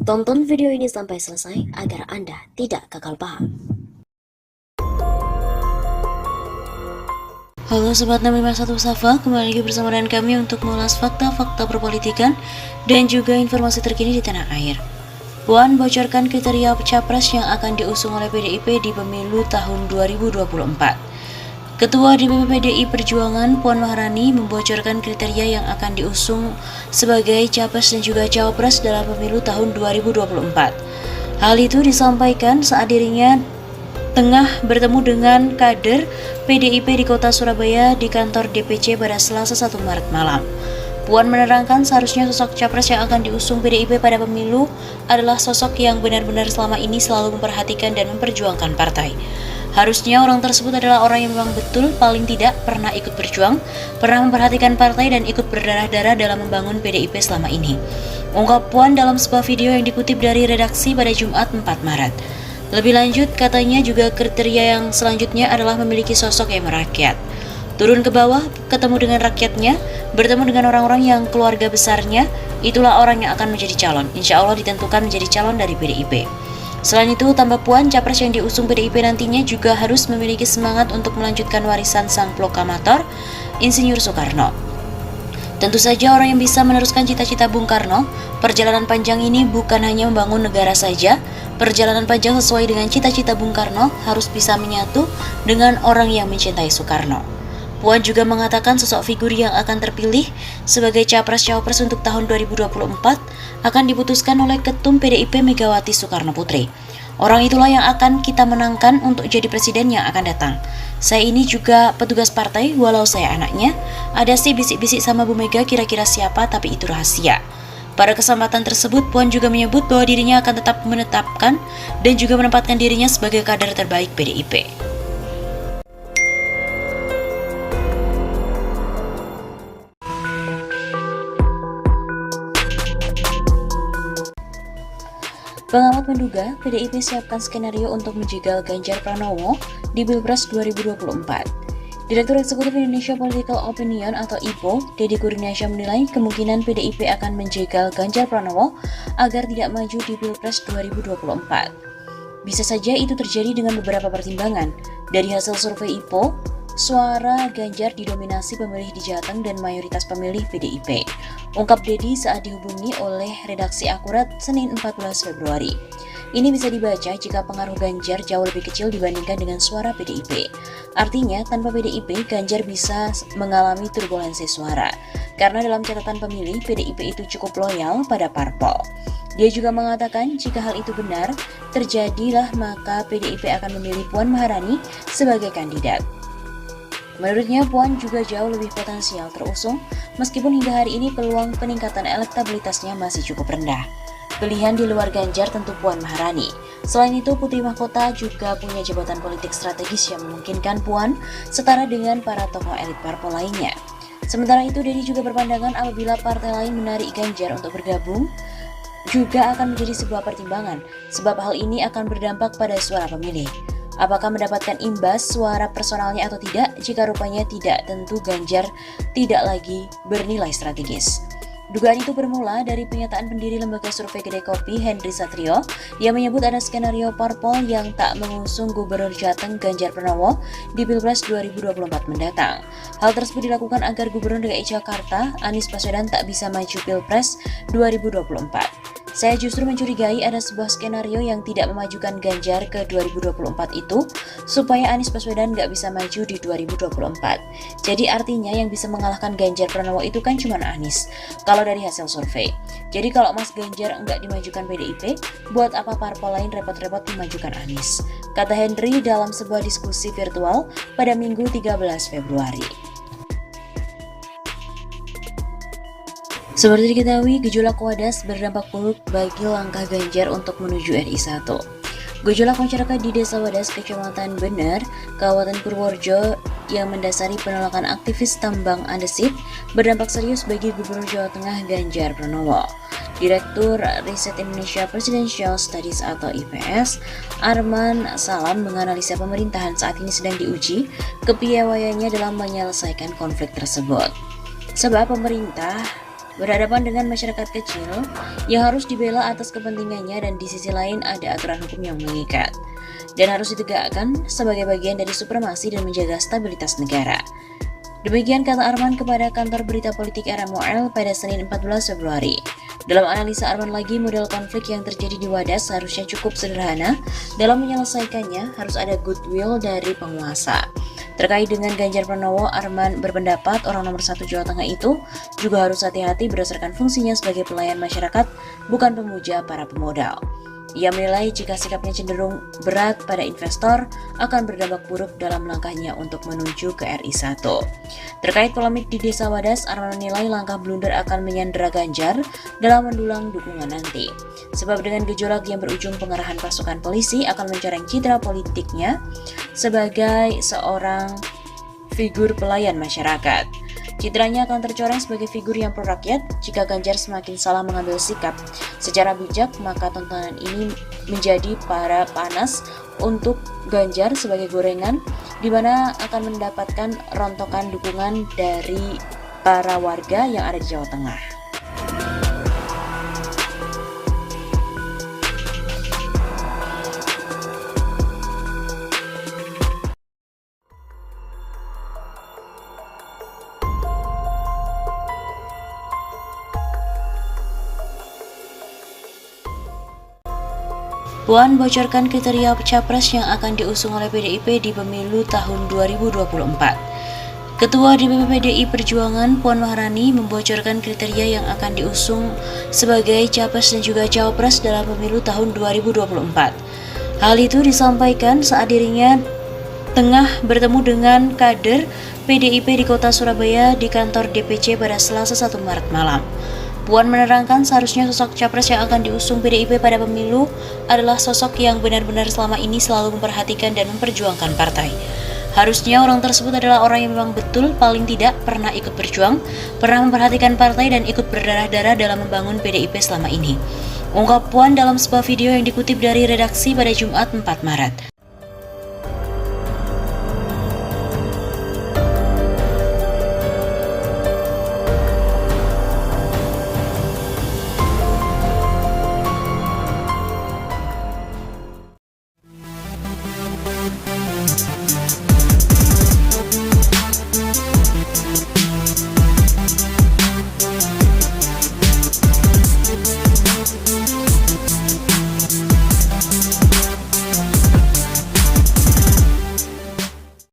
Tonton video ini sampai selesai agar Anda tidak gagal paham. Halo Sobat 651 Safa, kembali lagi bersama dengan kami untuk mengulas fakta-fakta perpolitikan dan juga informasi terkini di tanah air. Puan bocorkan kriteria capres yang akan diusung oleh PDIP di pemilu tahun 2024. Ketua DPP PDI Perjuangan Puan Maharani membocorkan kriteria yang akan diusung sebagai capres dan juga cawapres dalam pemilu tahun 2024. Hal itu disampaikan saat dirinya tengah bertemu dengan kader PDIP di kota Surabaya di kantor DPC pada Selasa 1 Maret malam. Puan menerangkan seharusnya sosok capres yang akan diusung PDIP pada pemilu adalah sosok yang benar-benar selama ini selalu memperhatikan dan memperjuangkan partai. Harusnya orang tersebut adalah orang yang memang betul paling tidak pernah ikut berjuang, pernah memperhatikan partai dan ikut berdarah-darah dalam membangun PDIP selama ini. Ungkap Puan dalam sebuah video yang dikutip dari redaksi pada Jumat 4 Maret. Lebih lanjut, katanya juga kriteria yang selanjutnya adalah memiliki sosok yang merakyat. Turun ke bawah, ketemu dengan rakyatnya, bertemu dengan orang-orang yang keluarga besarnya, itulah orang yang akan menjadi calon. Insya Allah ditentukan menjadi calon dari PDIP. Selain itu, tambah Puan, capres yang diusung PDIP nantinya juga harus memiliki semangat untuk melanjutkan warisan sang proklamator, Insinyur Soekarno. Tentu saja orang yang bisa meneruskan cita-cita Bung Karno, perjalanan panjang ini bukan hanya membangun negara saja, perjalanan panjang sesuai dengan cita-cita Bung Karno harus bisa menyatu dengan orang yang mencintai Soekarno. Puan juga mengatakan sosok figur yang akan terpilih sebagai capres-cawapres untuk tahun 2024 akan diputuskan oleh Ketum PDIP Megawati Soekarno Putri. Orang itulah yang akan kita menangkan untuk jadi presiden yang akan datang. Saya ini juga petugas partai, walau saya anaknya. Ada sih bisik-bisik sama Bu Mega kira-kira siapa, tapi itu rahasia. Pada kesempatan tersebut, Puan juga menyebut bahwa dirinya akan tetap menetapkan dan juga menempatkan dirinya sebagai kader terbaik PDIP. Pengamat menduga PDIP siapkan skenario untuk menjegal Ganjar Pranowo di Pilpres 2024. Direktur Eksekutif Indonesia Political Opinion atau IPO, Deddy Kurniasyah menilai kemungkinan PDIP akan menjegal Ganjar Pranowo agar tidak maju di Pilpres 2024. Bisa saja itu terjadi dengan beberapa pertimbangan. Dari hasil survei IPO, suara Ganjar didominasi pemilih di Jateng dan mayoritas pemilih PDIP. Ungkap Deddy saat dihubungi oleh redaksi Akurat Senin 14 Februari. Ini bisa dibaca jika pengaruh Ganjar jauh lebih kecil dibandingkan dengan suara PDIP. Artinya, tanpa PDIP, Ganjar bisa mengalami turbulensi suara. Karena dalam catatan pemilih, PDIP itu cukup loyal pada parpol. Dia juga mengatakan jika hal itu benar, terjadilah maka PDIP akan memilih Puan Maharani sebagai kandidat. Menurutnya, Puan juga jauh lebih potensial terusung, meskipun hingga hari ini peluang peningkatan elektabilitasnya masih cukup rendah. Pilihan di luar Ganjar tentu Puan Maharani. Selain itu, Putri Mahkota juga punya jabatan politik strategis yang memungkinkan Puan setara dengan para tokoh elit parpol lainnya. Sementara itu, Deddy juga berpandangan apabila partai lain menarik Ganjar untuk bergabung, juga akan menjadi sebuah pertimbangan, sebab hal ini akan berdampak pada suara pemilih. Apakah mendapatkan imbas suara personalnya atau tidak? Jika rupanya tidak, tentu Ganjar tidak lagi bernilai strategis. Dugaan itu bermula dari pernyataan pendiri lembaga survei Kedai Kopi, Henry Satrio, yang menyebut ada skenario parpol yang tak mengusung Gubernur Jateng Ganjar Pranowo di Pilpres 2024 mendatang. Hal tersebut dilakukan agar Gubernur DKI Jakarta, Anies Baswedan, tak bisa maju Pilpres 2024. Saya justru mencurigai ada sebuah skenario yang tidak memajukan Ganjar ke 2024 itu, supaya Anies Baswedan nggak bisa maju di 2024. Jadi artinya yang bisa mengalahkan Ganjar Pranowo itu kan cuma Anies, kalau dari hasil survei. Jadi kalau Mas Ganjar nggak dimajukan PDIP, buat apa parpol lain repot-repot dimajukan Anies? Kata Henry dalam sebuah diskusi virtual pada Minggu 13 Februari. Seperti diketahui, gejolak Wadas berdampak buruk bagi langkah Ganjar untuk menuju RI 1. Gejolak masyarakat di Desa Wadas, Kecamatan Bener, Kabupaten Purworejo yang mendasari penolakan aktivis tambang andesit berdampak serius bagi Gubernur Jawa Tengah Ganjar Pranowo. Direktur Riset Indonesia Presidential Studies atau IPS, Arman Salam menganalisa pemerintahan saat ini sedang diuji kepiawaiannya dalam menyelesaikan konflik tersebut. Sebab pemerintah berhadapan dengan masyarakat kecil yang harus dibela atas kepentingannya dan di sisi lain ada aturan hukum yang mengikat dan harus ditegakkan sebagai bagian dari supremasi dan menjaga stabilitas negara. Demikian kata Arman kepada kantor berita politik RMOL pada Senin 14 Februari. Dalam analisa Arman lagi, model konflik yang terjadi di Wadas seharusnya cukup sederhana. Dalam menyelesaikannya harus ada goodwill dari penguasa. Terkait dengan Ganjar Pranowo, Arman berpendapat orang nomor 1 Jawa Tengah itu juga harus hati-hati berdasarkan fungsinya sebagai pelayan masyarakat, bukan pemuja para pemodal. Ia menilai jika sikapnya cenderung berat pada investor akan berdampak buruk dalam langkahnya untuk menuju ke RI1. Terkait polemik di Desa Wadas, Arman menilai langkah blunder akan menyandera Ganjar dalam mendulang dukungan nanti. Sebab dengan gejolak yang berujung pengerahan pasukan polisi akan mencoreng citra politiknya sebagai seorang figur pelayan masyarakat. Citranya akan tercoreng sebagai figur yang pro-rakyat. Jika Ganjar semakin salah mengambil sikap secara bijak, maka tontonan ini menjadi para panas untuk Ganjar sebagai gorengan, di mana akan mendapatkan rontokan dukungan dari para warga yang ada di Jawa Tengah. Puan bocorkan kriteria capres yang akan diusung oleh PDIP di pemilu tahun 2024. Ketua DPP PDI Perjuangan Puan Maharani membocorkan kriteria yang akan diusung sebagai capres dan juga cawapres dalam pemilu tahun 2024. Hal itu disampaikan saat dirinya tengah bertemu dengan kader PDIP di kota Surabaya di kantor DPC pada Selasa 1 Maret malam. Puan menerangkan seharusnya sosok capres yang akan diusung PDIP pada pemilu adalah sosok yang benar-benar selama ini selalu memperhatikan dan memperjuangkan partai. Harusnya orang tersebut adalah orang yang memang betul paling tidak pernah ikut berjuang, pernah memperhatikan partai dan ikut berdarah-darah dalam membangun PDIP selama ini. Ungkap Puan dalam sebuah video yang dikutip dari redaksi pada Jumat 4 Maret.